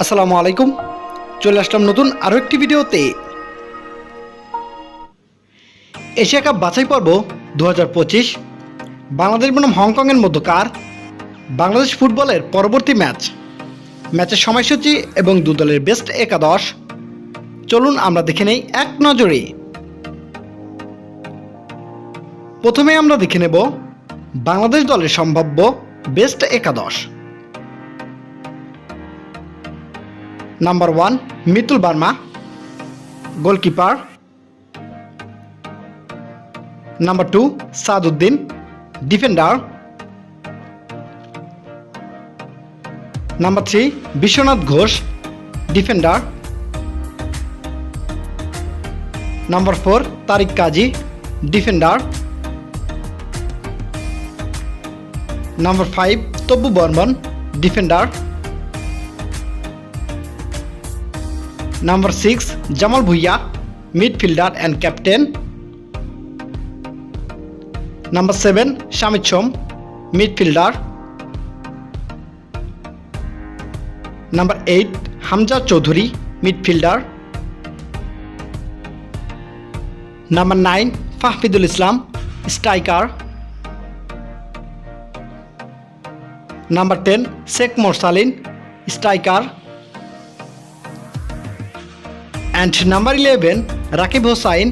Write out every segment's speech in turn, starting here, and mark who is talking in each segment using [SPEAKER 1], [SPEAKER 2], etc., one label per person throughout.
[SPEAKER 1] আসসালামু আলাইকুম। চলে আসলাম নতুন আরও একটি ভিডিওতে। এশিয়া কাপ বাছাই পর্ব 2025 বাংলাদেশ বনাম হংকংয়ের মধ্যকার বাংলাদেশ ফুটবলের পরবর্তী ম্যাচের সময়সূচি এবং দু দলের বেস্ট একাদশ চলুন আমরা দেখে নেই এক নজরে। প্রথমে আমরা দেখে নেব বাংলাদেশ দলের সম্ভাব্য বেস্ট একাদশ। Number 1 Mitul Barma, goalkeeper. Number 2 Saaduddin, defender. Number 3 Biswanath Ghosh, defender. Number 4 Tariq Kazi, defender. Number 5 Tabbu Barman, defender. Number 6 Jamal Bhuyan, midfielder and captain. Number 7 Shamit Shome, midfielder. Number 8 Hamza Choudhury, midfielder. Number 9 Fahmidul Islam, striker. Number 10 Sheikh Morsalin, striker. And number 11 Rakib Hossain,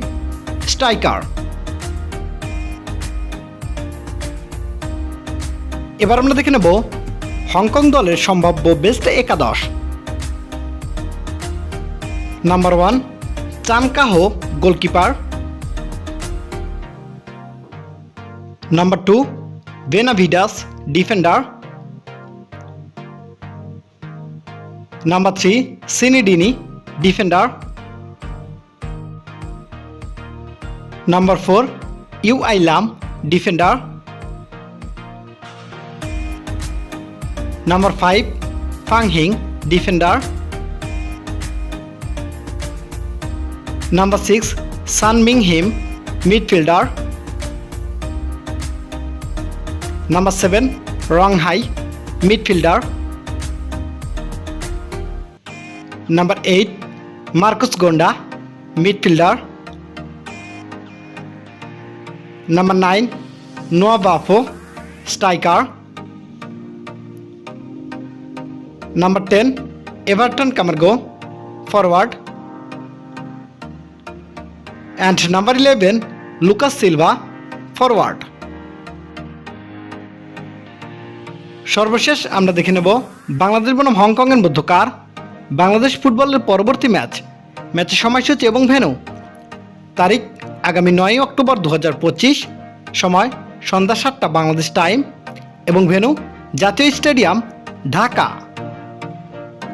[SPEAKER 1] striker. এবার আমরা দেখে নেব হংকং দলের সম্ভাব্য বেস্ট একাদশ। Number 1 Chan Kaho, goalkeeper. Number 2 Benavides, defender. Number 3 সিনিডিনি, defender. Number 4 ইউ আইলাম, ডিফেন্ডার। নাম্বার 5 ফাং হিং, defender. Number 6 Sun Ming Him, midfielder. Number 7 রং হাই, midfielder. Number 8 Marcus Gonda, midfielder. Number 9 Noah Baffoe, striker. Number 10 Everton Camargo, forward. And number 11 Lucas Silva, forward. সর্বশেষ আমরা দেখে নেব বাংলাদেশ বনাম হংকংয়ের মধ্যকার বাংলাদেশ ফুটবলের পরবর্তী ম্যাচের সময়সূচি এবং ভেন্যু। তারিখ আগামী 9 অক্টোবর 2025, সময় সন্ধ্যা 7টা বাংলাদেশ টাইম এবং ভেন্যু জাতীয় স্টেডিয়াম, ঢাকা।